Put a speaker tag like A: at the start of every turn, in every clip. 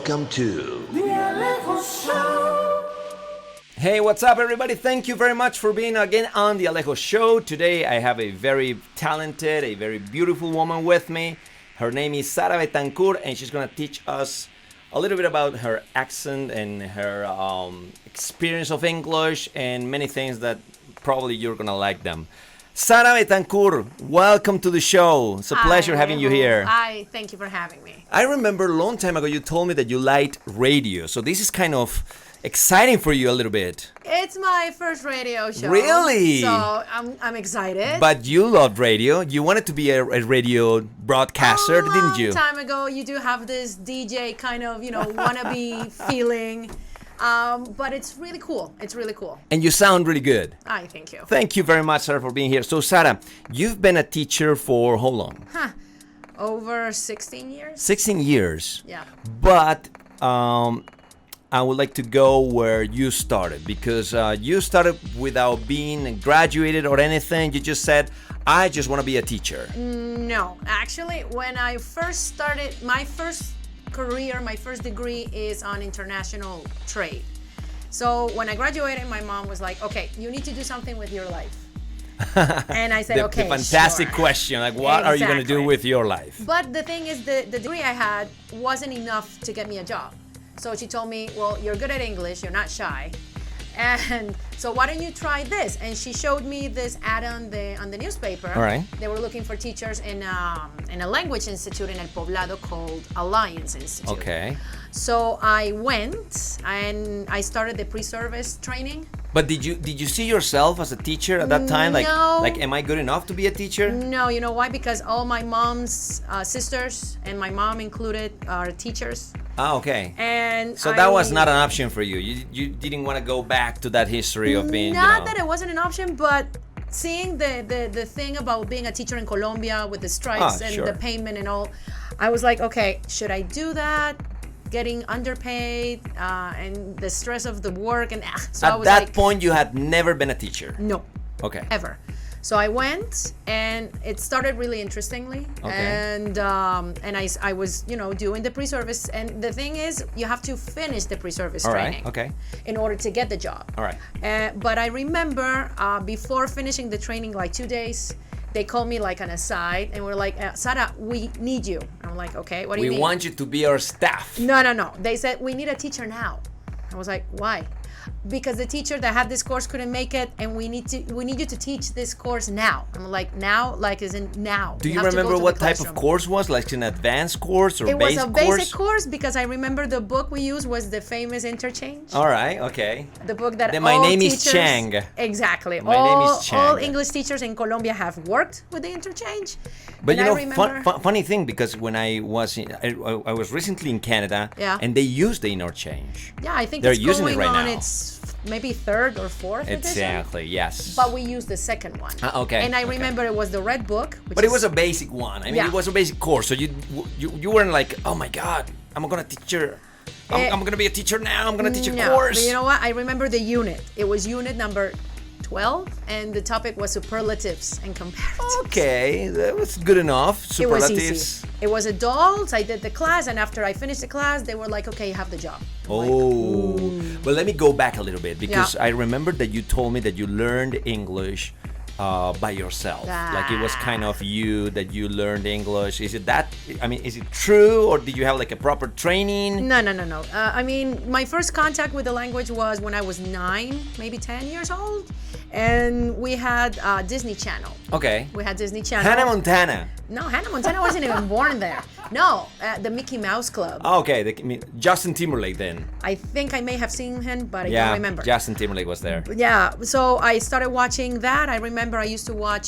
A: Welcome to
B: The ALEJO Show.
C: Hey, what's up, everybody? Thank you very much for being again on the ALEJO Show. Today, I have a very talented, a very beautiful woman with me. Her name is Sara Betancuр, and she's going to teach us a little bit about her accent and her experience of English and many things that probably you're going to like them. Sara Betancuр, welcome to the show. It's a pleasure having you here.
D: Hi, thank you for having me.
C: I remember a long time ago you told me that you liked radio, so this is kind of exciting for you a little bit.
D: It's my first radio show.
C: Really?
D: So I'm excited.
C: But you loved radio. You wanted to be a radio broadcaster, didn't you?
D: A long time ago, you do have this DJ kind of, wannabe feeling. But it's really cool. It's really cool.
C: And you sound really good.
D: Thank you.
C: Thank you very much, Sarah, for being here. So, Sarah, you've been a teacher for how long?
D: Over 16 years.
C: 16 years.
D: Yeah.
C: But I would like to go where you started, because you started without being graduated or anything. You just said, I just want to be a teacher.
D: No, actually, when I first started, my first career, my first degree is on international trade. So when I graduated, my mom was like, okay, you need to do something with your life. And I said, okay,
C: the fantastic
D: sure.
C: question, like what are you going to do
D: Exactly.
C: with your life?
D: But the thing is, the degree I had wasn't enough to get me a job. So she told me, well, you're good at English, you're not shy. And so why don't you try this? And she showed me this ad on the newspaper.
C: All right.
D: They were looking for teachers in a language institute in El Poblado called Alliance Institute.
C: Okay.
D: So I went and I started the pre-service training.
C: But did you see yourself as a teacher at that time?
D: No.
C: Like, am I good enough to be a teacher?
D: No, you know why? Because all my mom's sisters and my mom included are teachers.
C: Ah, okay.
D: And
C: So that was not an option for you. You didn't want to go back to that history of being,
D: Not that it wasn't an option, but seeing the thing about being a teacher in Colombia with the strikes and
C: sure.
D: the payment and all, I was like, okay, should I do that? Getting underpaid and the stress of the work and so I
C: At
D: was
C: that
D: like,
C: point, you had never been a teacher.
D: no,
C: Okay.
D: ever. So I went, and it started really interestingly.
C: Okay.
D: And I was, doing the pre-service. And the thing is, you have to finish the pre-service
C: All
D: training.
C: right. Okay.
D: In order to get the job.
C: All right.
D: But I remember before finishing the training, like 2 days, they called me like on a side, and were like, Sara, we need you. I'm like, okay, what do you mean?
C: We want you to be our staff.
D: No. They said, we need a teacher now. I was like, why? Because the teacher that had this course couldn't make it, and we need you to teach this course now. I'm like, now, like as in now.
C: Do you
D: have to go
C: remember
D: to the
C: what type of
D: classroom.
C: course was? Like an advanced course or
D: It
C: base
D: was a
C: course?
D: basic course, because I remember the book we used was the famous Interchange.
C: All right. Okay.
D: The book that
C: My
D: all
C: name is
D: teachers,
C: Chang.
D: Exactly.
C: My name is Chang.
D: All English teachers in Colombia have worked with the Interchange.
C: But
D: And I remember,
C: funny thing, because when I was I was recently in Canada,
D: Yeah.
C: and they use the interchange.
D: yeah, I think
C: They're
D: it's
C: using it
D: going
C: right
D: on
C: now.
D: its maybe third or fourth edition.
C: Exactly. Yes.
D: But we used the second one.
C: Okay,
D: And I
C: okay.
D: remember it was the red book. Which
C: But it
D: is-
C: was a basic one. I mean,
D: Yeah.
C: it was a basic course. So you weren't like, oh my God, I'm gonna teacher. I'm gonna be a teacher now. I'm gonna teach a
D: No,
C: course.
D: but you know what? I remember the unit. It was unit number 12, and the topic was superlatives and comparatives.
C: Okay, that was good enough.
D: It was
C: Superlatives.
D: easy. It was adults. I did the class, and after I finished the class, they were like, okay, you have the job. I'm like,
C: Oh, well, let me go back a little bit, because
D: Yeah.
C: I remember that you told me that you learned English by yourself. Like it was kind of you that you learned English. Is it that? I mean, is it true, or did you have like a proper training?
D: No. I mean, my first contact with the language was when I was 9, maybe 10 years old, and we had Disney Channel.
C: Okay.
D: We had Disney Channel.
C: Hannah Montana.
D: No, Hannah Montana wasn't even born there. No, the Mickey Mouse Club.
C: Oh, okay, Justin Timberlake then.
D: I think I may have seen him, but I
C: Yeah,
D: don't remember.
C: Justin Timberlake was there.
D: Yeah, so I started watching that. I remember I used to watch.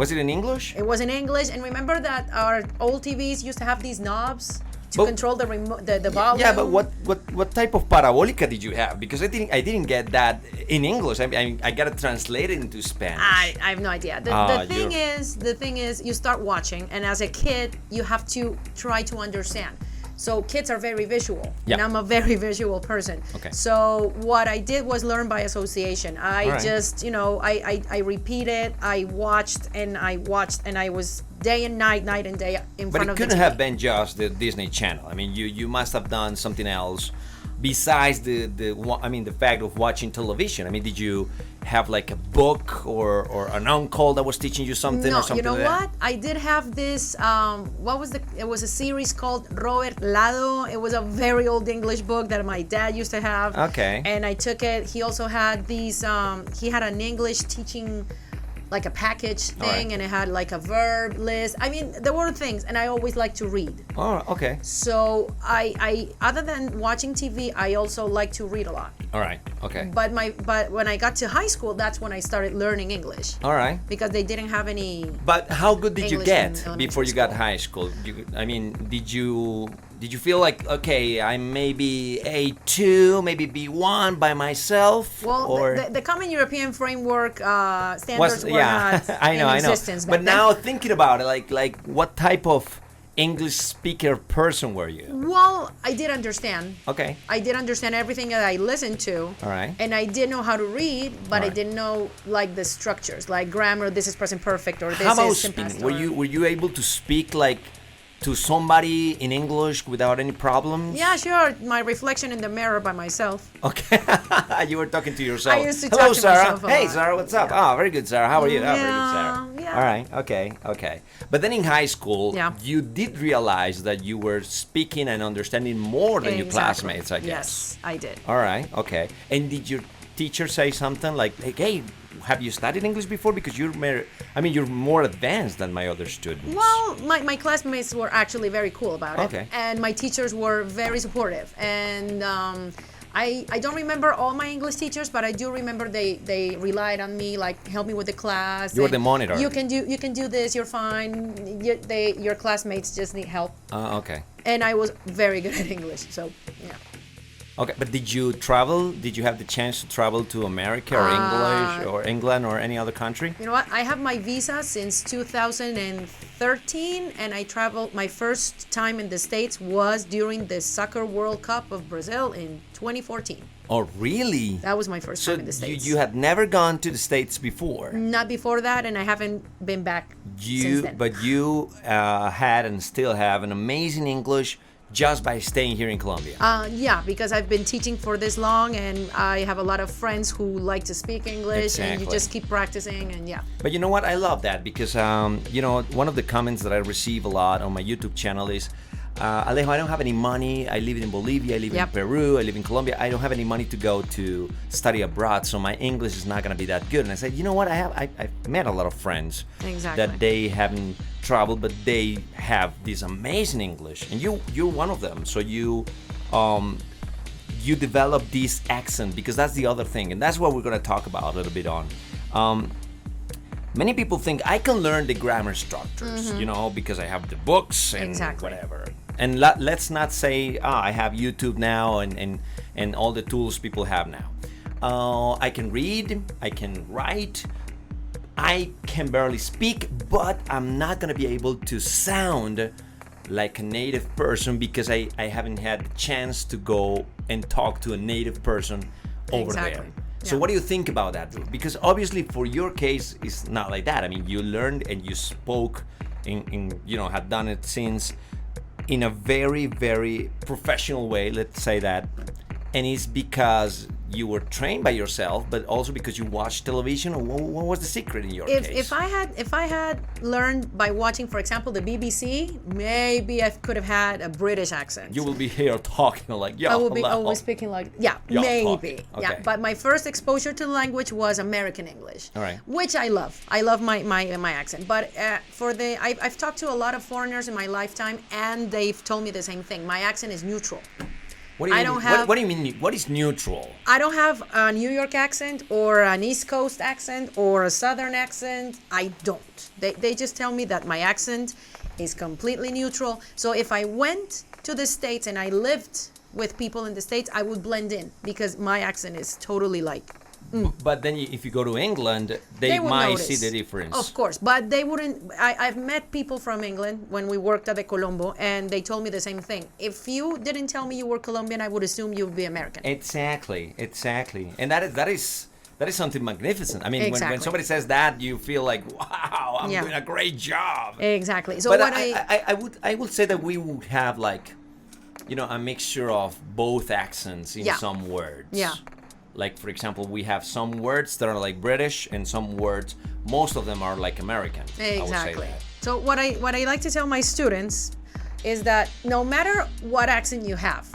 C: Was it in English?
D: It was in English, and remember that our old TVs used to have these knobs to
C: But-
D: control the remote, the volume.
C: Yeah, but what type of parabolica did you have? Because I didn't get that in English. I got to translate it into Spanish.
D: I have no idea. The thing is, you start watching, and as a kid, you have to try to understand. So kids are very visual,
C: Yeah.
D: and I'm a very visual person.
C: Okay.
D: So what I did was learn by association. I
C: All right.
D: just, I repeated, I watched, and I was day and night and day in
C: But
D: front
C: it
D: of the
C: couldn't
D: TV.
C: have been just the Disney Channel. I mean, you must have done something else besides the fact of watching television. I mean, did you have like a book or an uncle that was teaching you something
D: No,
C: or something
D: you know
C: like that?
D: what? I did have this. It was a series called Robert Lado. It was a very old English book that my dad used to have.
C: Okay.
D: And I took it. He also had these. He had an English teaching, like a package thing,
C: right.
D: and it had like a verb list. I mean, there were things, and I always like to read.
C: Oh, okay.
D: So I other than watching TV, I also like to read a lot.
C: All right. Okay.
D: But when I got to high school, that's when I started learning English.
C: All right.
D: Because they didn't have any.
C: But how good did you
D: English in
C: get
D: elementary
C: before you got
D: school.
C: high school? Did you feel like, okay, I'm maybe A2, maybe B1 by myself?
D: Well,
C: or
D: the Common European Framework standards were not
C: I know.
D: in existence
C: But
D: back then.
C: now thinking about it, like what type of English speaker person were you?
D: Well, I did understand.
C: Okay.
D: I did understand everything that I listened to.
C: All right.
D: And I did know how to read, but I
C: Right.
D: didn't know like the structures, like grammar. This is present perfect, or this
C: How about
D: is
C: speaking?
D: past.
C: Were you able to speak like to somebody in English without any problems?
D: Yeah, sure. My reflection in the mirror by myself.
C: Okay. You were talking to yourself.
D: I used to
C: Hello,
D: talk to
C: Sarah.
D: myself a
C: Hey,
D: lot.
C: Sarah, what's up? Oh, very good, Sarah. How are you? Oh, very good, Sarah.
D: Yeah.
C: All right. Okay. But then in high school,
D: Yeah.
C: you did realize that you were speaking and understanding more than your
D: Exactly.
C: classmates, I guess.
D: Yes, I did.
C: All right. Okay. And did your teacher say something like, hey, have you studied English before? Because you're more advanced than my other students.
D: Well, my classmates were actually very cool about it.
C: Okay.
D: And my teachers were very supportive. And I don't remember all my English teachers, but I do remember they relied on me, like help me with the class.
C: You were
D: and
C: the monitor.
D: You can do this. You're fine. Your classmates just need help.
C: Okay.
D: And I was very good at English. So yeah.
C: Okay, but did you travel? Did you have the chance to travel to America or English or England or any other country?
D: You know what? I have my visa since 2013, and I traveled. My first time in the States was during the Soccer World Cup of Brazil in 2014.
C: Oh, really?
D: That was my first
C: So
D: time in the States.
C: you had never gone to the States before?
D: Not before that, and I haven't been back since then.
C: But you had and still have an amazing English just by staying here in Colombia.
D: Yeah, because I've been teaching for this long, and I have a lot of friends who like to speak English, and you
C: Exactly.
D: just keep practicing, and yeah.
C: But you know what? I love that because, one of the comments that I receive a lot on my YouTube channel is, Alejo, I don't have any money. I live in Bolivia, I live in
D: Yep.
C: Peru, I live in Colombia. I don't have any money to go to study abroad, so my English is not going to be that good. And I said, you know what? I've met a lot of friends
D: Exactly.
C: that they haven't traveled, but they have this amazing English, and you're one of them. So you develop this accent, because that's the other thing, and that's what we're going to talk about a little bit on. Many people think I can learn the grammar structures, because I have the books and
D: Exactly.
C: whatever. And let's not say, I have YouTube now and all the tools people have now. I can read, I can write, I can barely speak, but I'm not going to be able to sound like a native person because I haven't had the chance to go and talk to a native person over
D: Exactly.
C: there. So
D: Yeah.
C: what do you think about that, Drew? Because obviously for your case, it's not like that. I mean, you learned and you spoke had done it since in a very, very professional way, let's say that. And it's because you were trained by yourself, but also because you watched television. Or what was the secret in your case?
D: If I had learned by watching, for example, the BBC, maybe I could have had a British accent.
C: You will be here talking like, yeah,
D: I will be
C: hello.
D: always speaking like, yeah,
C: Yeah,
D: maybe.
C: talking.
D: Yeah,
C: Okay.
D: but my first exposure to the language was American English.
C: All right.
D: Which I love. I love my accent. But I've talked to a lot of foreigners in my lifetime, and they've told me the same thing. My accent is neutral.
C: What do you
D: I
C: mean?
D: don't have-
C: What do you mean? What is neutral?
D: I don't have a New York accent or an East Coast accent or a Southern accent. I don't. They just tell me that my accent is completely neutral. So if I went to the States and I lived with people in the States, I would blend in because my accent is totally like
C: But then if you go to England, they
D: would
C: might
D: notice.
C: see the difference.
D: Of course, but they wouldn't. I've met people from England when we worked at the Colombo, and they told me the same thing. If you didn't tell me you were Colombian, I would assume you would be American.
C: Exactly. And that is something magnificent. I mean,
D: Exactly.
C: when somebody says that, you feel like, wow, I'm
D: Yeah.
C: doing a great job.
D: Exactly. So
C: But
D: what
C: I would say that we would have like, a mixture of both accents in
D: Yeah.
C: some words.
D: Yeah.
C: Like, for example, we have some words that are like British and some words, most of them are like American. I would say
D: Exactly.
C: that.
D: So what I like to tell my students is that no matter what accent you have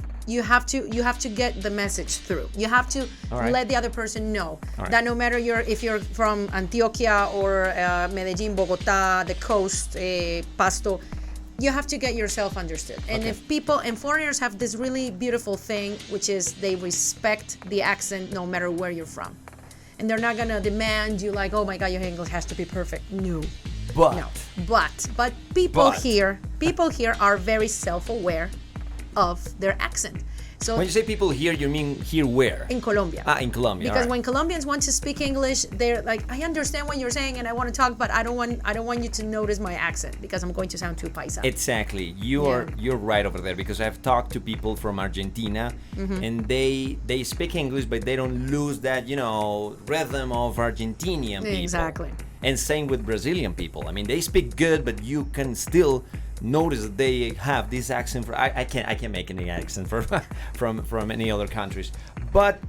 D: to get the message through. You have to
C: All right.
D: let the other person know
C: All right.
D: that no matter if you're from Antioquia or Medellin, Bogota, the coast, Pasto, you have to get yourself understood. And
C: Okay.
D: if people and foreigners have this really beautiful thing, which is they respect the accent no matter where you're from. And they're not gonna demand you like, oh my God, your English has to be perfect. No.
C: But
D: No. But people here are very self-aware of their accent. So
C: when you say people here, you mean here where?
D: in Colombia.
C: In Colombia.
D: Because
C: all
D: when
C: right.
D: Colombians want to speak English, they're like, I understand what you're saying and I want to talk, but I don't want you to notice my accent because I'm going to sound too paisa.
C: Exactly, you're right over there, because I've talked to people from Argentina,
D: Mm-hmm.
C: and they speak English, but they don't lose that rhythm of Argentinian people.
D: Exactly.
C: And same with Brazilian people. I mean, they speak good, but you can still notice that they have this accent. I can't make any accent from any other countries. But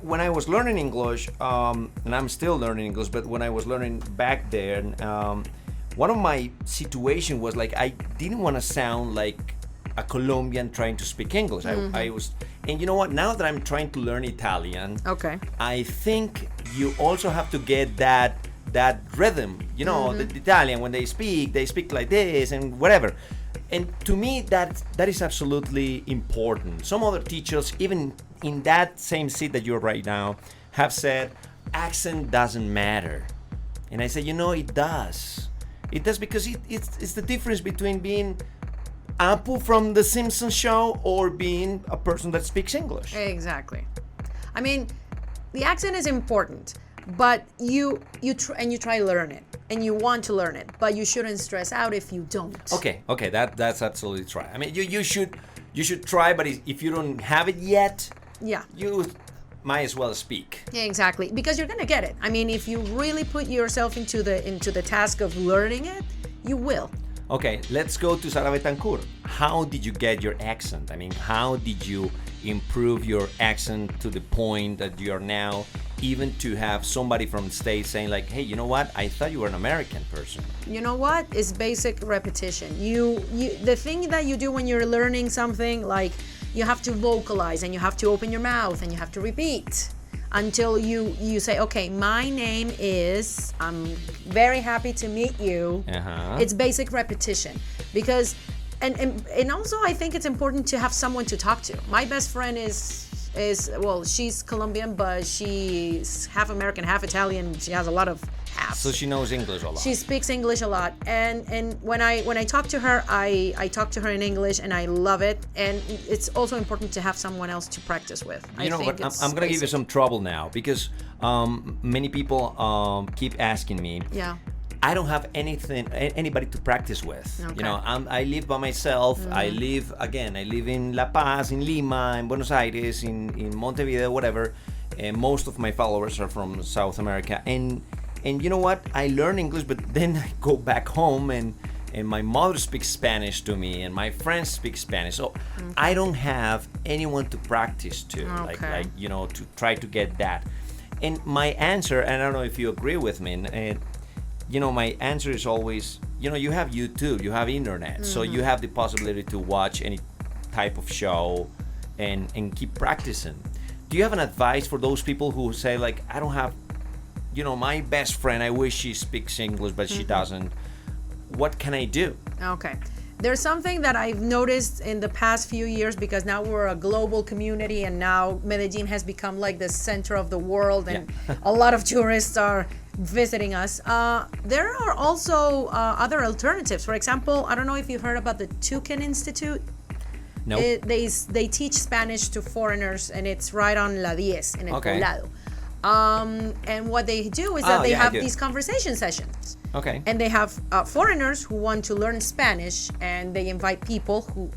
C: when I was learning English, and I'm still learning English, but when I was learning back there, one of my situation was like I didn't want to sound like a Colombian trying to speak English. I was, and you know what? Now that I'm trying to learn Italian,
D: Okay.
C: I think you also have to get that rhythm. The Italian, when they speak like this and whatever. And to me, that is absolutely important. Some other teachers, even in that same seat that you're right now, have said accent doesn't matter. And I say, it does. It does, because it's the difference between being Apu from the Simpsons show or being a person that speaks English.
D: Exactly. I mean, the accent is important, but you try to learn it and you want to learn it, but you shouldn't stress out if you don't.
C: Okay, that's absolutely right. I mean, you should try, but if you don't have it yet,
D: Yeah.
C: you might as well speak.
D: Yeah, exactly, because you're gonna get it. I mean, if you really put yourself into the task of learning it, you will.
C: Okay, let's go to Sara Betancourt. How did you get your accent? I mean, how did you improve your accent to the point that you are now, even to have somebody from the States saying like, hey, you know what? I thought you were an American person.
D: You know what? It's basic repetition. You the thing that you do when you're learning something, like you have to vocalize and you have to open your mouth and you have to repeat until you say, okay, my name is, I'm very happy to meet you.
C: Uh-huh.
D: It's basic repetition, because and also I think it's important to have someone to talk to. My best friend is well, she's Colombian, but she's half American, half Italian. She has a lot of halves.
C: So she knows English a lot.
D: She speaks English a lot, and when I talk to her, I talk to her in English, and I love it. And it's also important to have someone else to practice with.
C: I'm gonna give you some trouble now, because many people keep asking me.
D: Yeah.
C: I don't have anybody to practice with.
D: Okay.
C: I live by myself. I live in La Paz, in Lima, in Buenos Aires, in Montevideo, whatever. And most of my followers are from South America. And you know what? I learn English, but then I go back home and my mother speaks Spanish to me, and my friends speak Spanish. So I don't have anyone to practice to, like to try to get that. And my answer, and I don't know if you agree with me, my answer is always, you have YouTube, you have internet, so you have the possibility to watch any type of show and keep practicing. Do you have an advice for those people who say like, I don't have, my best friend, I wish she speaks English, but she doesn't. What can I do?
D: Okay. There's something that I've noticed in the past few years, because now we're a global community and now Medellin has become like the center of the world, and a lot of tourists are visiting us. There are also other alternatives. For example, I don't know if you've heard about the Tucan Institute.
C: No.
D: They teach Spanish to foreigners, and it's right on La 10 in El Poblado. And what they do is that they have these conversation sessions.
C: Okay.
D: And they have foreigners who want to learn Spanish, and they invite people who,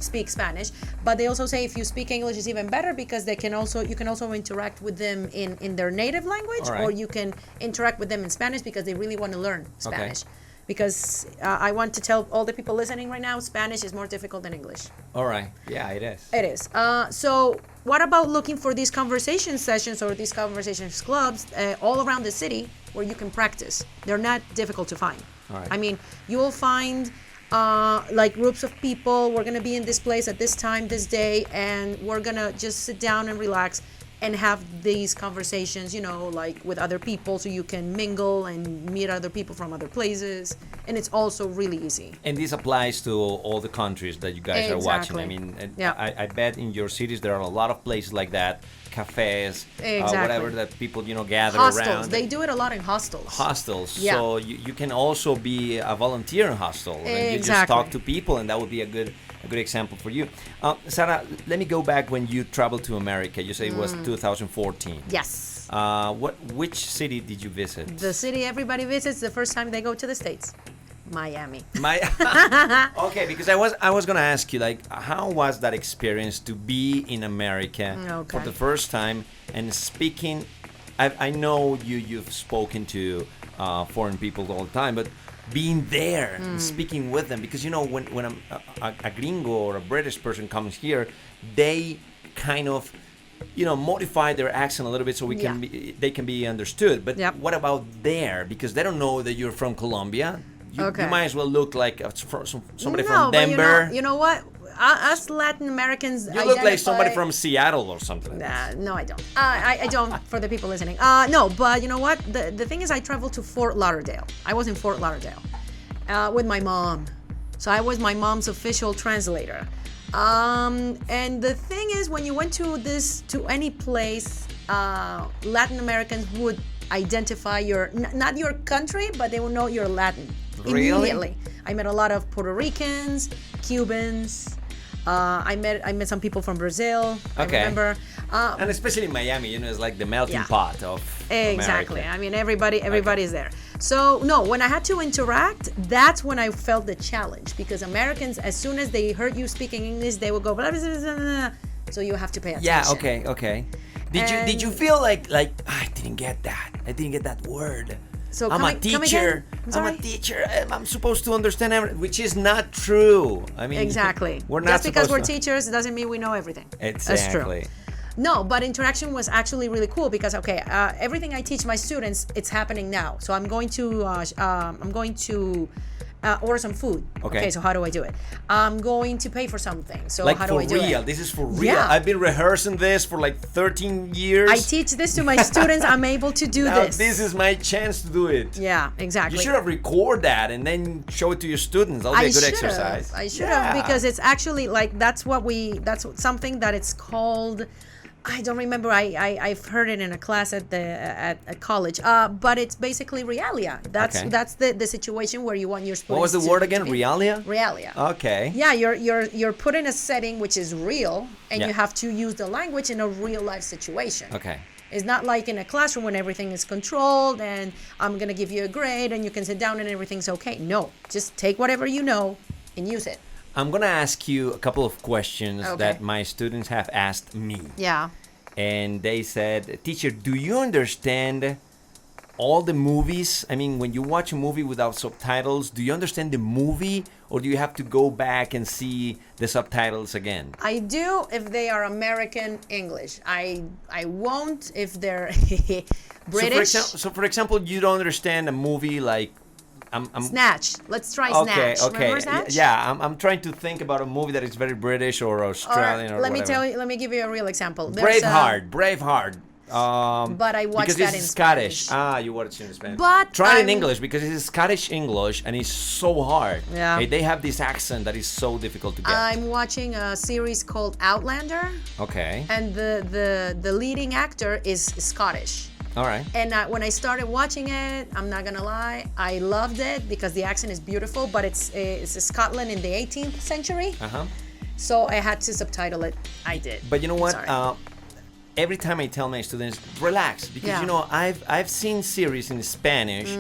D: speak Spanish. But they also say if you speak English, it's even better because you can also interact with them in their native language, or you can interact with them in Spanish because they really want to learn Spanish. Okay. Because I want to tell all the people listening right now, Spanish is more difficult than English.
C: All right. Yeah, it is.
D: It is. So what about looking for these conversation sessions or these conversation clubs all around the city where you can practice? They're not difficult to find.
C: All right.
D: I mean, you will find like groups of people. We're going to be in this place at this time, this day, and we're going to just sit down and relax and have these conversations, like with other people, so you can mingle and meet other people from other places. And it's also really easy.
C: And this applies to all the countries that you guys are watching. I mean, I bet in your cities there are a lot of places like that, cafes, whatever, that people, gather
D: hostels.
C: around.
D: They do it a lot in hostels.
C: Hostels.
D: Yeah.
C: So you can also be a volunteer in hostel. And you just talk to people, and that would be a good example for you. Sarah, let me go back when you traveled to America. You say it was 2014.
D: Yes.
C: Which city did you visit?
D: The city everybody visits the first time they go to the States. Miami.
C: Okay, because I was gonna ask you, like, how was that experience to be in America for the first time and speaking? I know you've spoken to foreign people all the time, but being there and speaking with them, because when a gringo or a British person comes here, they kind of modify their accent a little bit so they can be understood. But what about there? Because they don't know that you're from Colombia. You might as well look like somebody from Denver.
D: You know what? Us Latin Americans,
C: you look like somebody from Seattle or something.
D: No, I don't. I don't, for the people listening. No, but you know what? The thing is, I traveled to Fort Lauderdale. I was in Fort Lauderdale with my mom. So I was my mom's official translator. And the thing is, when you went to any place, Latin Americans would identify not your country, but they will know you're Latin.
C: Really?
D: Immediately. I met a lot of Puerto Ricans, Cubans. I met some people from Brazil.
C: Okay.
D: I remember.
C: And especially in Miami, it's like the melting pot of
D: exactly.
C: America.
D: I mean, everybody is there. So no, when I had to interact, that's when I felt the challenge, because Americans, as soon as they heard you speaking English, they would go blah, blah, blah, blah, blah. So you have to pay attention.
C: Yeah. Okay. Did you feel like I didn't get that? I didn't get that word.
D: So
C: I'm a teacher. I'm supposed to understand everything, which is not true. I mean,
D: exactly.
C: We're not
D: just because we're
C: to.
D: teachers doesn't mean we know everything.
C: Exactly.
D: That's true. No, but interaction was actually really cool because everything I teach my students, it's happening now. So I'm going to order some food. Okay. So how do I do it? I'm going to pay for something. So how do I do it?
C: For real. This is for real.
D: Yeah.
C: I've been rehearsing this for like 13 years.
D: I teach this to my students. I'm able to do this.
C: This is my chance to do it.
D: Yeah, exactly.
C: You should have recorded that and then show it to your students. That'll be a good exercise.
D: I should have, because it's actually like that's something that it's called. I don't remember. I've heard it in a class at college. But it's basically realia. That's the situation where you want your students.
C: What was the word again? Realia?
D: Realia.
C: Okay.
D: Yeah, you're put in a setting which is real, and you have to use the language in a real life situation.
C: Okay.
D: It's not like in a classroom when everything is controlled and I'm gonna give you a grade and you can sit down and everything's okay. No, just take whatever you know and use it.
C: I'm going to ask you a couple of questions that my students have asked me.
D: Yeah.
C: And they said, teacher, do you understand all the movies? I mean, when you watch a movie without subtitles, do you understand the movie, or do you have to go back and see the subtitles again? I
D: do if they are American English. I won't if they're British.
C: So for example, you don't understand a movie like
D: Snatch. Let's try Snatch.
C: Okay.
D: Remember Snatch?
C: Yeah, I'm trying to think about a movie that is very British or Australian or whatever.
D: Let me give you a real example.
C: Braveheart.
D: But I watched that in
C: Scottish.
D: Spanish.
C: You watched it in Spanish.
D: But
C: try it in English, because it's Scottish English and it's so hard.
D: Yeah.
C: They have this accent that is so difficult to get.
D: I'm watching a series called Outlander.
C: Okay.
D: And the leading actor is Scottish.
C: All right.
D: And when I started watching it, I'm not gonna lie, I loved it because the accent is beautiful, but it's Scotland in the 18th century.
C: Uh-huh.
D: So I had to subtitle it. I did.
C: But you know what? every time I tell my students, relax, because you know I've seen series in Spanish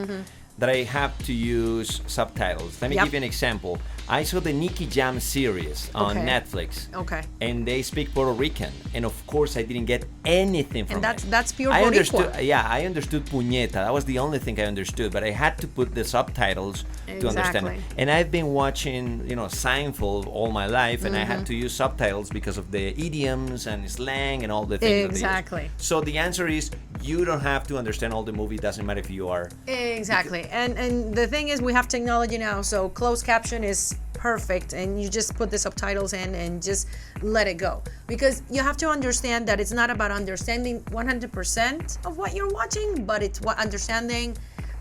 C: that I have to use subtitles. Let me give you an example. I saw the Nicky Jam series on Netflix.
D: Okay.
C: And they speak Puerto Rican, and of course I didn't get anything from it.
D: And that's pure
C: I
D: Boricua.
C: understood. Yeah, I understood puñeta. That was the only thing I understood, but I had to put the subtitles to understand it. And I've been watching, you know, Seinfeld all my life, and I had to use subtitles because of the idioms and slang and all the things.
D: Exactly.
C: So the answer is you don't have to understand all the movie. It doesn't matter if you are.
D: Exactly. And the thing is, we have technology now, so closed caption is perfect, and you just put the subtitles in and just let it go, because you have to understand that it's not about understanding 100% of what you're watching, but it's what understanding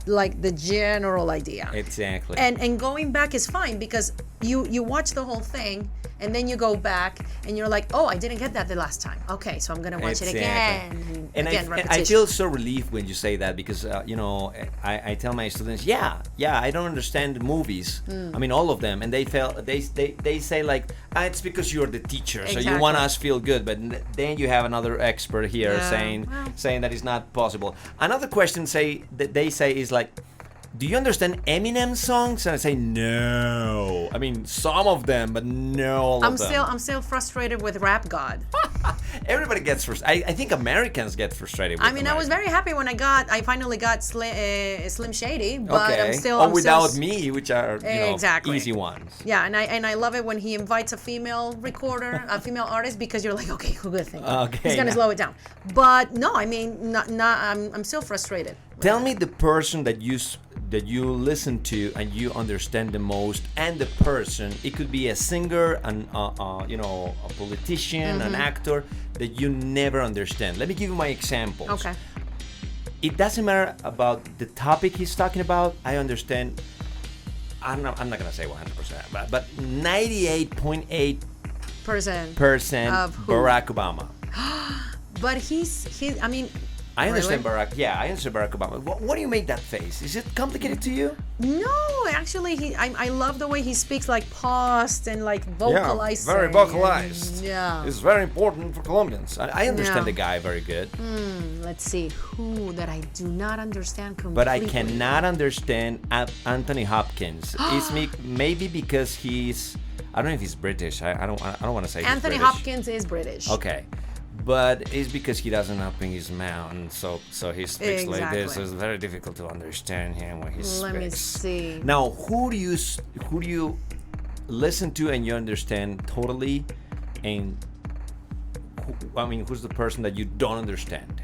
D: like the general idea.
C: Exactly.
D: And going back is fine, because you watch the whole thing and then you go back and you're like, oh, I didn't get that the last time. Okay, so I'm gonna watch it again.
C: And I feel so relieved when you say that, because you know, I tell my students, I don't understand movies. I mean, all of them, and they say like, it's because you're the teacher, so you want us feel good. But then you have another expert here saying that it's not possible. Another question they say is like, do you understand Eminem songs? And I say no. I mean, some of them, but no all of them.
D: I'm still frustrated with Rap God.
C: Everybody gets frustrated. I think Americans get frustrated with
D: I was very happy when I finally got Slim Shady, but I'm still
C: Without Me, which are easy ones.
D: Yeah, and I love it when he invites a female recorder, a female artist, because you're like, okay, good thing. He's gonna slow it down. But no, I mean, I'm still frustrated.
C: Tell me the person that you listen to and you understand the most, and the person, it could be a singer, a politician, an actor that you never understand. Let me give you my examples.
D: Okay.
C: It doesn't matter about the topic he's talking about. I understand. I'm not gonna say 100%, but 98.8%
D: of who?
C: Barack Obama.
D: But
C: I understand
D: really?
C: I understand Barack Obama. What do you make that face? Is it complicated to you?
D: No, actually, I love the way he speaks, like paused and like vocalized.
C: Yeah, very vocalized.
D: Yeah.
C: It's very important for Colombians. I understand the guy very good.
D: Let's see, who that I do not understand completely.
C: But I cannot understand Anthony Hopkins. It's maybe because I don't know if he's British. I don't want to say
D: Anthony
C: he's British.
D: Hopkins is British.
C: Okay. But it's because he doesn't open his mouth, and so he speaks like this. It's very difficult to understand him when he speaks.
D: Let me see.
C: Now, who do you listen to and you understand totally, and who's the person that you don't understand?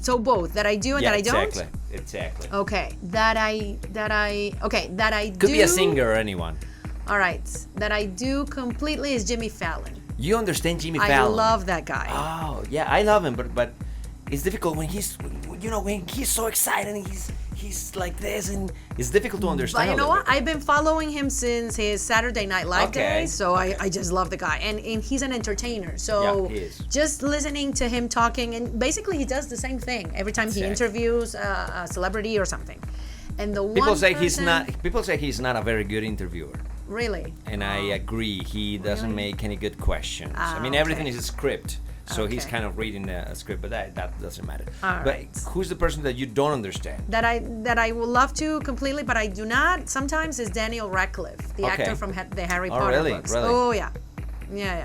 D: So both that I do and that I don't.
C: Exactly.
D: Okay, that I do.
C: Could be a singer or anyone.
D: All right, that I do completely is Jimmy Fallon.
C: You understand Jimmy Fallon?
D: I love that guy.
C: Oh yeah, I love him, but it's difficult when he's so excited and he's like this, and it's difficult to understand.
D: But you know what? I've been following him since his Saturday Night Live days, so I just love the guy, and he's an entertainer. So
C: he is.
D: Just listening to him talking, and basically he does the same thing every time he interviews a celebrity or something. And
C: people say he's not a very good interviewer.
D: Really?
C: And I agree. He doesn't make any good questions. I mean, everything is a script, so he's kind of reading a script, but that doesn't matter. But who's the person that you don't understand?
D: That I would love to completely, but I do not. Sometimes is Daniel Radcliffe, the actor from the Harry Potter books.
C: Really?
D: Oh yeah.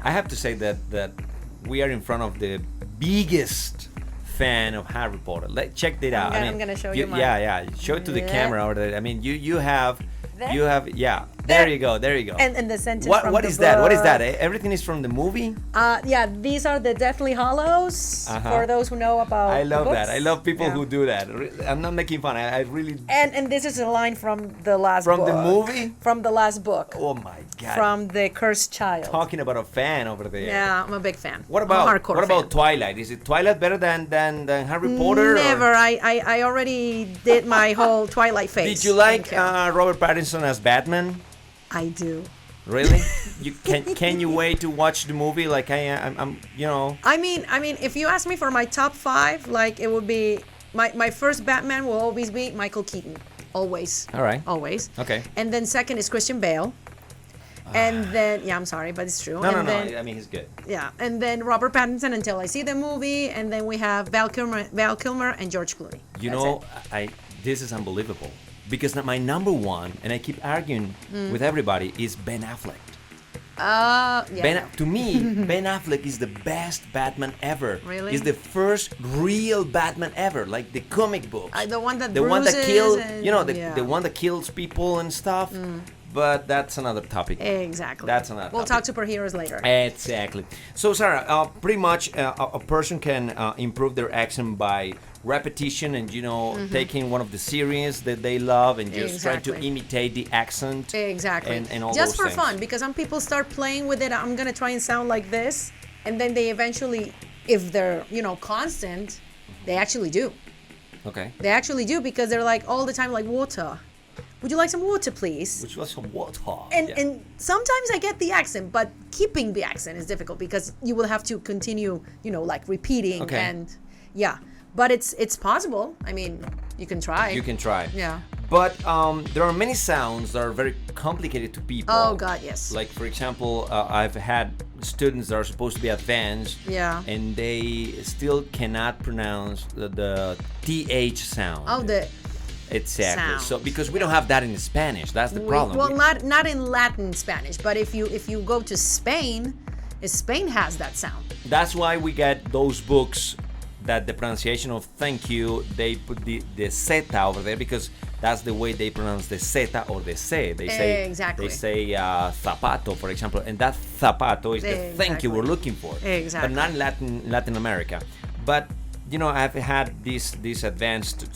C: I have to say that we are in front of the biggest fan of Harry Potter. Check that out.
D: I'm gonna show you mine.
C: Yeah. Show it to the camera over there. I mean, you have. There you go.
D: And the sentence
C: what
D: from
C: what
D: the
C: is that? What is
D: book.
C: that? Everything is from the movie?
D: These are the Deathly Hallows for those who know about
C: I love
D: the
C: that.
D: books.
C: I love people who do that. I'm not making fun. I really.
D: And this is a line from the last book.
C: From the movie?
D: From the last book.
C: Oh my God.
D: From The Cursed Child.
C: Talking about a fan over there.
D: Yeah, I'm a big fan.
C: What about
D: I'm a hardcore fan.
C: Twilight? Is it Twilight better than Harry Potter?
D: Never. I already did my whole Twilight phase.
C: Did you like Robert Pattinson as Batman?
D: I do.
C: Really? Can you wait to watch the movie? Like I'm
D: I mean, if you ask me for my top 5, like it would be my first Batman will always be Michael Keaton. Always.
C: All right.
D: Always.
C: Okay.
D: And then second is Christian Bale. And then, I'm sorry, but it's true.
C: No,
D: and then,
C: I mean, he's good.
D: Yeah, and then Robert Pattinson until I see the movie, and then we have Val Kilmer and George Clooney.
C: You
D: That's
C: know,
D: it.
C: this is unbelievable because my number one, and I keep arguing with everybody, is Ben Affleck.
D: Yeah.
C: To me, Ben Affleck is the best Batman ever.
D: Really?
C: He's the first real Batman ever, like the comic books.
D: The one that
C: kills,
D: and,
C: the one that kills people and stuff. But that's another topic.
D: Exactly.
C: That's another
D: We'll
C: topic.
D: talk superheroes later.
C: Exactly. So, Sarah, pretty much a person can improve their accent by repetition and, taking one of the series that they love and just trying to imitate the accent.
D: Exactly.
C: And all
D: just
C: those
D: for
C: things.
D: fun, because some people start playing with it. I'm going to try and sound like this. And then they eventually, if they're, constant, they actually do.
C: Okay.
D: They actually do because they're like all the time like water. Would you like some water, please?
C: Which was some water.
D: And sometimes I get the accent, but keeping the accent is difficult because you will have to continue, like repeating and But it's possible. I mean, you can try.
C: You can try.
D: Yeah.
C: But there are many sounds that are very complicated to people.
D: Oh God, yes.
C: Like for example, I've had students that are supposed to be advanced.
D: Yeah.
C: And they still cannot pronounce the TH sound.
D: Oh, the
C: exactly.
D: sound.
C: So because we don't have that in Spanish, that's the problem.
D: Well, not in Latin Spanish, but if you go to Spain, Spain has that sound.
C: That's why we get those books that the pronunciation of thank you, they put the zeta over there because that's the way they pronounce the zeta or the C. They say
D: exactly.
C: They say zapato, for example, and that zapato is the thank you we're looking for.
D: Exactly.
C: But not in Latin America. But I've had these advanced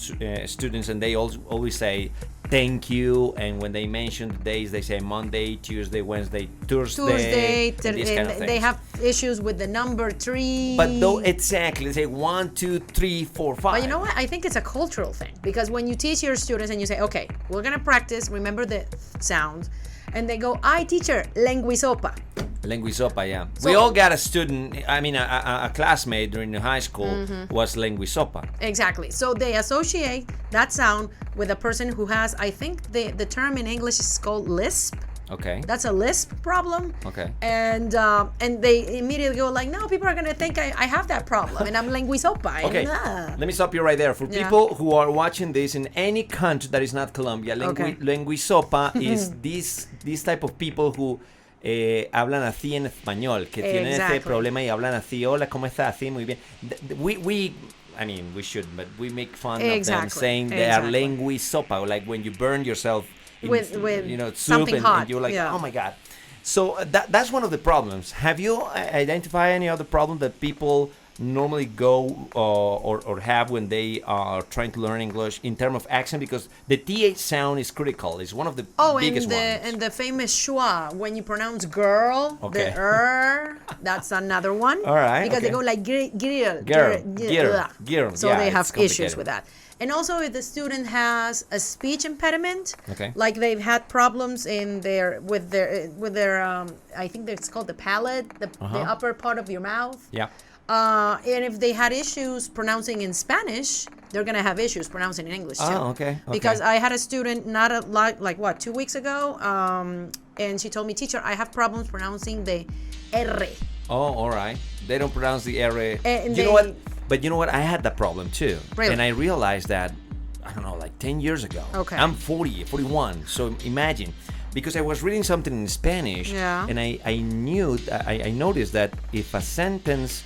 C: students, and they always say thank you, and when they mention the days, they say Monday, Tuesday, Wednesday, Thursday, and these kind of things.
D: They have issues with the number 3.
C: But though exactly, they say 1, 2, 3, 4, 5.
D: But you know what? I think it's a cultural thing because when you teach your students and you say, okay, we're gonna practice, remember the sound, and they go, "Ay, teacher, lenguisopa."
C: Lenguisopa, yeah.
D: So,
C: we all got a student, a classmate during the high school was lenguisopa.
D: Exactly. So they associate that sound with a person who has, I think the term in English is called lisp.
C: Okay.
D: That's a lisp problem.
C: Okay.
D: And they immediately go like, no, people are going to think I have that problem and I'm lenguisopa.
C: Okay. Let me stop you right there. For people who are watching this in any country that is not Colombia, lenguisopa is this type of people who hablan así en español, que tienen ese problema y hablan así, hola, ¿cómo estás? Así, muy bien. We shouldn't, but we make fun of them saying they are lenguisopa, like when you burn yourself with soup and you're like, oh my God. So that's one of the problems. Have you identified any other problem that people normally go or have when they are trying to learn English in terms of accent? Because the TH sound is critical. It's one of the biggest ones.
D: And the famous schwa, when you pronounce girl, the that's another one.
C: All right.
D: Because they go like girl. So they have issues with that. And also, if the student has a speech impediment, like they've had problems in with their I think it's called the palate, the upper part of your mouth. Yeah. And if they had issues pronouncing in Spanish, they're gonna have issues pronouncing in English too.
C: Oh, okay.
D: Because I had a student not a lot, like 2 weeks ago, and she told me, teacher, I have problems pronouncing the R.
C: Oh, all right. They don't pronounce the R. You know what? But you know what? I had that problem too.
D: Really?
C: And I realized that, I don't know, like 10 years ago.
D: Okay.
C: I'm 41. So imagine, because I was reading something in Spanish, and I noticed that if a sentence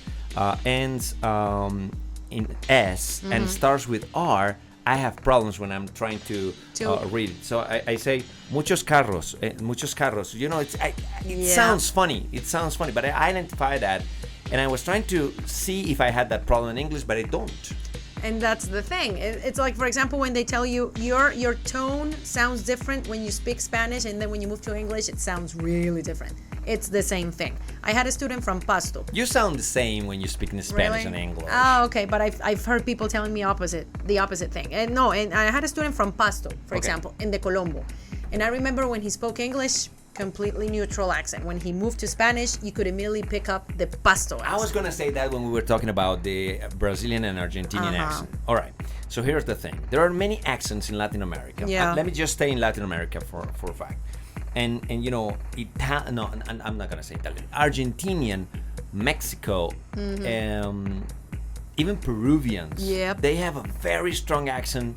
C: ends in S and starts with R, I have problems when I'm trying to read it. So I say muchos carros. You know, it sounds funny. It sounds funny, but I identify that, and I was trying to see if I had that problem in English, but I don't.
D: And that's the thing. It's like, for example, when they tell you your tone sounds different when you speak Spanish, and then when you move to English, it sounds really different. It's the same thing. I had a student from Pasto.
C: You sound the same when you speak in Spanish and English.
D: Oh, okay. But I've heard people telling me the opposite thing. And I had a student from Pasto, for example, in the Colombo. And I remember when he spoke English, completely neutral accent. When he moved to Spanish, you could immediately pick up the Pasto accent.
C: I was going to say that when we were talking about the Brazilian and Argentinian accent. All right. So here's the thing. There are many accents in Latin America.
D: Yeah.
C: Let me just stay in Latin America for a fact. and you know, no, I'm not gonna say Italian, Argentinian, Mexico, even Peruvians,
D: Yep.
C: they have a very strong accent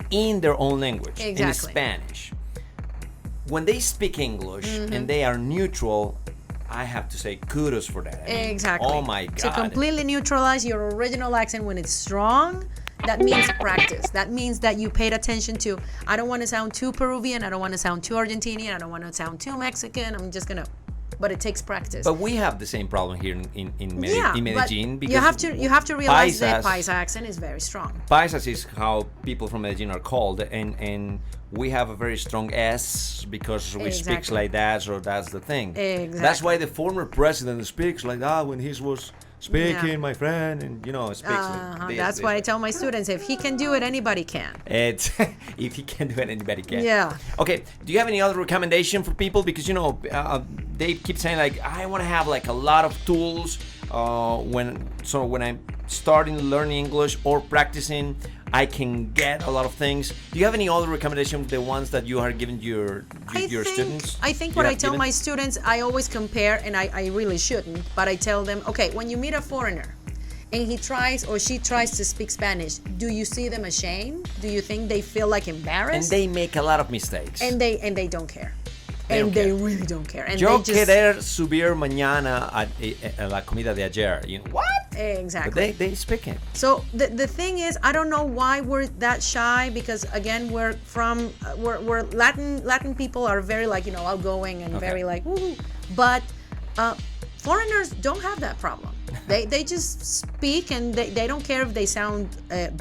C: in their own language, in
D: Exactly.
C: Spanish. When they speak English and they are neutral, I have to say kudos for that. I mean,
D: Exactly.
C: oh my
D: To
C: God.
D: completely neutralize your original accent when it's strong, that means practice. That means that you paid attention to, I don't want to sound too Peruvian, I don't want to sound too Argentinian, I don't want to sound too Mexican, I'm just going to, but it takes practice.
C: But we have the same problem here in
D: yeah,
C: Medellin,
D: but
C: because
D: you have to realize that
C: Paisas-
D: Paisa accent is very strong.
C: Paisas is how people from Medellin are called, and we have a very strong S because we speak
D: Exactly.
C: like that, so that's the thing.
D: Exactly.
C: That's why the former president speaks like that when he was speaking,
D: Yeah.
C: my friend, and you know, speaks like this.
D: That's why I tell my students, if he can do it, anybody can.
C: It's if he can do it, anybody can.
D: Yeah.
C: Okay. Do you have any other recommendation for people? Because you know, they keep saying like, I want to have like a lot of tools when I'm starting learning English or practicing, I can get a lot of things. Do you have any other recommendation? The ones that you are giving your students?
D: I think
C: You
D: what I
C: have
D: tell
C: given?
D: my students, I always compare, and I really shouldn't, but I tell them, okay, when you meet a foreigner and he tries or she tries to speak Spanish, do you see them ashamed? Do you think they feel like
C: And
D: embarrassed?
C: they make a lot of mistakes.
D: And they don't care.
C: They don't
D: And they
C: care.
D: really don't care. And
C: Yo
D: they just,
C: querer subir mañana a la comida de ayer. You know, what? But
D: exactly.
C: they speak it.
D: So the thing is, I don't know why we're that shy, because again, we're Latin people are very like, you know, outgoing and
C: Okay.
D: very like woo. But foreigners don't have that problem. They just speak, and they don't care if they sound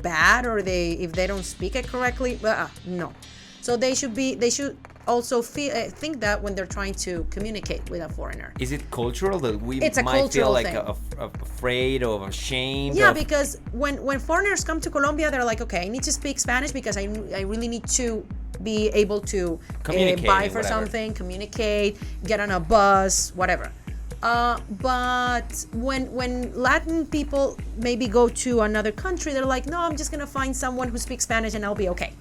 D: bad or if they don't speak it correctly. No. So they should also think that when they're trying to communicate with a foreigner.
C: Is it cultural that we
D: It's a
C: might feel
D: cultural
C: like
D: thing.
C: afraid or ashamed?
D: Yeah,
C: of,
D: because when foreigners come to Colombia, they're like, okay, I need to speak Spanish because I really need to be able to
C: Communicate
D: buy
C: and
D: for
C: whatever.
D: something, communicate, get on a bus, whatever. But when Latin people maybe go to another country, they're like, no, I'm just gonna find someone who speaks Spanish and I'll be okay.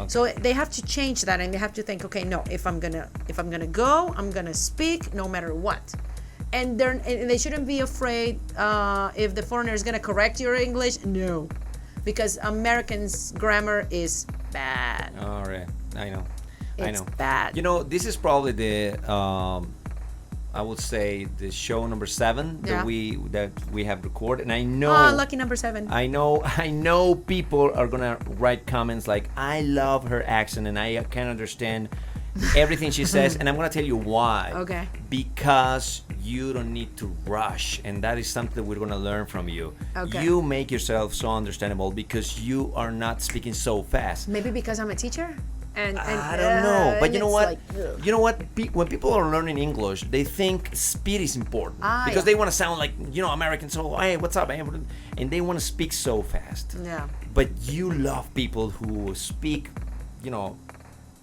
D: So they have to change that, and they have to think, okay, no, if I'm gonna go, I'm gonna speak no matter what. And they shouldn't be afraid if the foreigner is gonna correct your English. No, because Americans' grammar is bad.
C: All right, I know.
D: It's bad.
C: You know, this is probably the I would say the show number 7
D: Yeah.
C: that we have recorded, and I know.
D: Oh, lucky number 7.
C: I know people are gonna write comments like, I love her accent and I can understand everything she says, and I'm gonna tell you why.
D: Okay.
C: Because you don't need to rush, and that is something that we're gonna learn from you.
D: Okay.
C: You make yourself so understandable because you are not speaking so fast.
D: Maybe because I'm a teacher. And
C: I don't know, but
D: and
C: you know
D: it's
C: what?
D: like, ugh.
C: You know what? When people are learning English, they think speed is important because
D: yeah.
C: they want to sound like, you know, Americans. So, hey, what's up? And they want to speak so fast.
D: Yeah.
C: But you love people who speak, you know,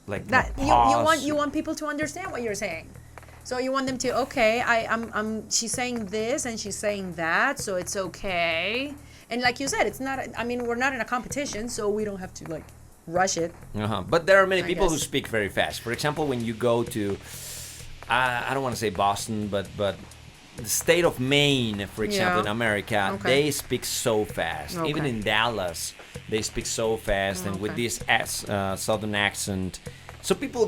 C: like
D: That
C: you know,
D: you want people to understand what you're saying. So you want them to, okay, she's saying this and she's saying that, so it's okay. And like you said, it's not. I mean, we're not in a competition, so we don't have to like rush it.
C: But there are many
D: I
C: people who
D: guess.
C: speak very fast. For example, when you go to, I don't want to say Boston, but the state of Maine, for example,
D: Yeah.
C: in America,
D: Okay.
C: they speak so fast.
D: Okay.
C: Even in Dallas, they speak so fast, and with
D: Okay.
C: this southern accent. So people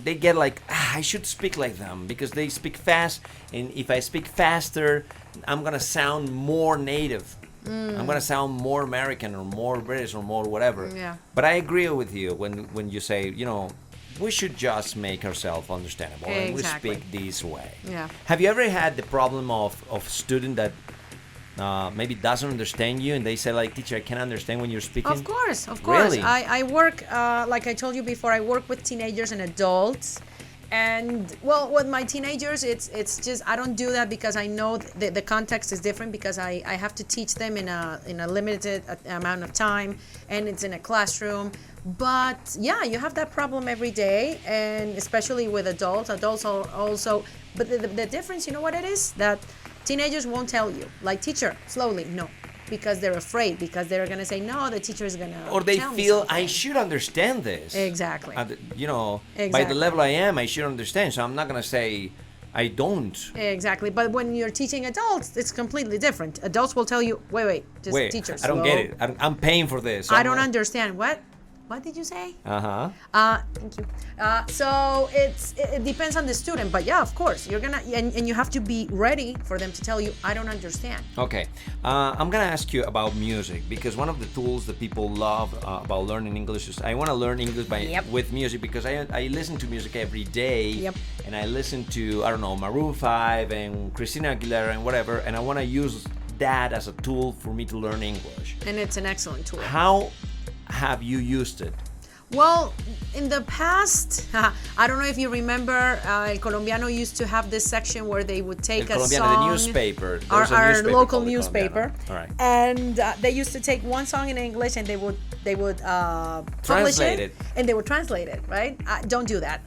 C: they get like, I should speak like them because they speak fast, and if I speak faster, I'm gonna sound more native. I'm gonna sound more American or more British or more whatever.
D: Yeah.
C: But I agree with you when you say, you know, we should just make ourselves understandable and we
D: Exactly.
C: speak this way.
D: Yeah.
C: Have you ever had the problem of student that maybe doesn't understand you and they say like, teacher, I can't understand when you're speaking?
D: Of course.
C: Really?
D: I work, like I told you before, I work with teenagers and adults. And well, with my teenagers, it's just, I don't do that because I know the context is different, because I have to teach them in a limited amount of time, and it's in a classroom. But yeah, you have that problem every day, and especially with adults. Adults are also, but the difference, you know what it is? That teenagers won't tell you, like, teacher, slowly. No, because they're afraid, because they're going to say, no, the teacher is going to
C: Or they
D: tell me
C: feel
D: something.
C: I should understand this.
D: Exactly.
C: By the
D: Exactly.
C: level I am, I should understand. So I'm not gonna say I don't.
D: Exactly. But when you're teaching adults, it's completely different. Adults will tell you, wait, just
C: Wait,
D: teachers.
C: I don't get it. I'm paying for this.
D: I don't understand. What did you say? Thank you. So it depends on the student, but yeah, of course, you're gonna and you have to be ready for them to tell you, I don't understand.
C: Okay, I'm gonna ask you about music, because one of the tools that people love about learning English is I want to learn English with music, because I listen to music every day.
D: Yep.
C: And I listen to, I don't know, Maroon 5 and Christina Aguilera and whatever, and I want to use that as a tool for me to learn English.
D: And it's an excellent tool.
C: How have you used it?
D: Well, in the past, I don't know if you remember, El Colombiano used to have this section where they would take
C: El
D: a
C: Colombiano,
D: song.
C: the newspaper.
D: Our
C: Newspaper
D: local
C: called El
D: newspaper.
C: Colombiano. All right.
D: And they used to take one song in English and they would publish
C: Translate it.
D: and they would translate it, right? Don't do that.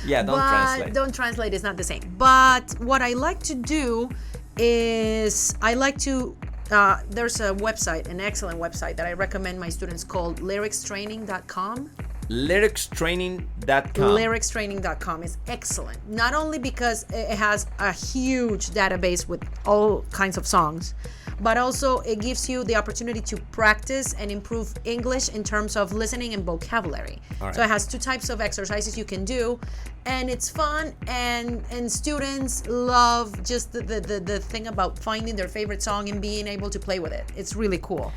C: Yeah, don't translate.
D: Don't translate. It's not the same. But what I like to do is I like to. There's a website, an excellent website that I recommend my students called lyricstraining.com.
C: Lyricstraining.com.
D: Lyricstraining.com is excellent. Not only because it has a huge database with all kinds of songs, but also it gives you the opportunity to practice and improve English in terms of listening and vocabulary.
C: Right.
D: So it has two types of exercises you can do, and it's fun, and students love just the thing about finding their favorite song and being able to play with it. It's really cool.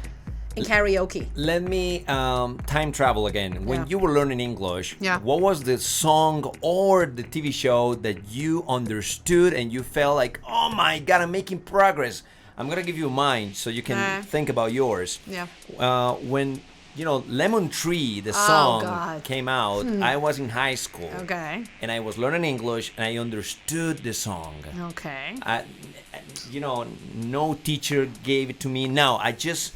D: In karaoke.
C: Let me time travel again. When
D: Yeah.
C: you were learning English,
D: Yeah.
C: what was the song or the TV show that you understood and you felt like, oh my God, I'm making progress? I'm going to give you mine so you can think about yours.
D: Yeah.
C: When, Lemon Tree, the song
D: God.
C: came out, I was in high school.
D: Okay.
C: And I was learning English and I understood the song.
D: Okay.
C: No teacher gave it to me. Now, I just...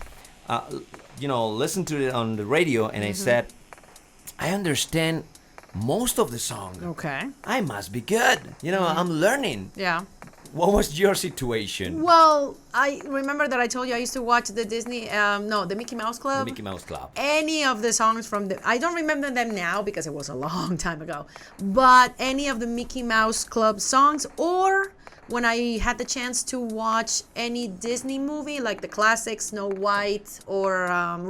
C: listened to it on the radio and I said, I understand most of the song.
D: Okay.
C: I must be good. I'm learning.
D: Yeah.
C: What was your situation?
D: Well, I remember that I told you I used to watch the the Mickey Mouse Club.
C: The Mickey Mouse Club.
D: Any of the songs from I don't remember them now because it was a long time ago, but any of the Mickey Mouse Club songs, or when I had the chance to watch any Disney movie, like the classic Snow White or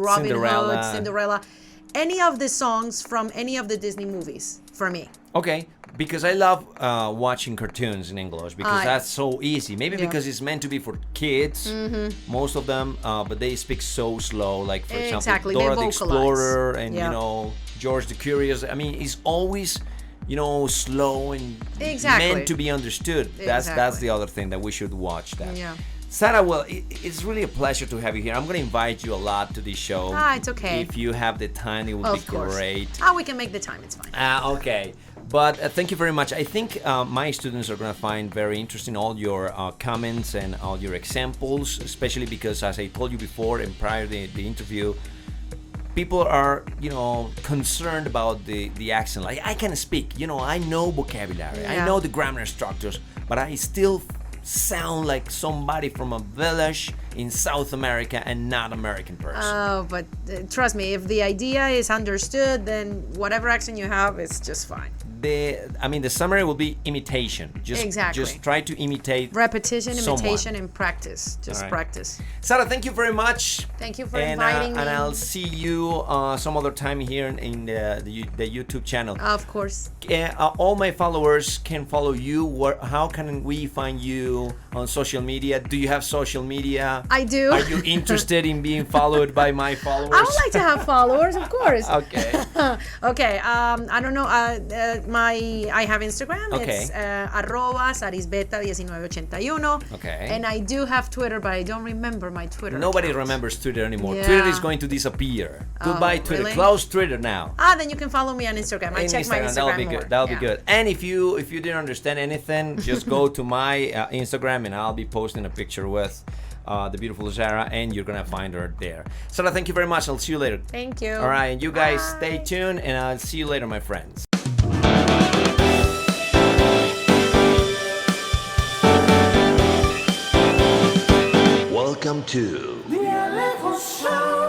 D: Robin Hood, Cinderella, any of the songs from any of the Disney movies for me.
C: Okay, because I love watching cartoons in English because that's so easy. Maybe because it's meant to be for kids, most of them, but they speak so slow. Like, for example, Dora the Explorer and, George the Curious. I mean, it's always... slow and meant to be understood. That's the other thing that we should watch that.
D: Yeah.
C: Sara, well, it's really a pleasure to have you here. I'm going to invite you a lot to this show.
D: It's okay.
C: If you have the time, it would be great.
D: We can make the time. It's fine.
C: Okay. But thank you very much. I think my students are going to find very interesting all your comments and all your examples, especially because, as I told you before and prior to the interview, people are, concerned about the accent. Like, I can speak, I know vocabulary, I know the grammar structures, but I still sound like somebody from a village in South America and not American person.
D: Oh, but trust me, if the idea is understood, then whatever accent you have is just fine.
C: The summary will be imitation. Just try to imitate.
D: Repetition,
C: someone.
D: imitation, and practice. Just practice.
C: Sara, thank you very much.
D: Thank you for inviting me.
C: And I'll see you some other time here in the YouTube channel.
D: Of course.
C: All my followers can follow you. How can we find you on social media? Do you have social media?
D: I do.
C: Are you interested in being followed by my followers?
D: I would like to have followers, of course.
C: Okay.
D: Okay. I don't know. I have Instagram.
C: Okay.
D: It's @arisbeta1981.
C: Okay.
D: And I do have Twitter, but I don't remember my Twitter.
C: Nobody
D: account.
C: remembers Twitter anymore.
D: Yeah.
C: Twitter is going to disappear. Goodbye, Twitter.
D: Really?
C: Close Twitter now.
D: Then you can follow me on Instagram. I check my Instagram
C: That'll be
D: more.
C: good. That'll be good. And if you didn't understand anything, just go to my Instagram and I'll be posting a picture with the beautiful Sara, and you're gonna find her there. Sara, thank you very much. I'll see you later.
D: Thank you.
C: All right, and you guys stay tuned, and I'll see you later, my friends.
B: Welcome to Alejo Show.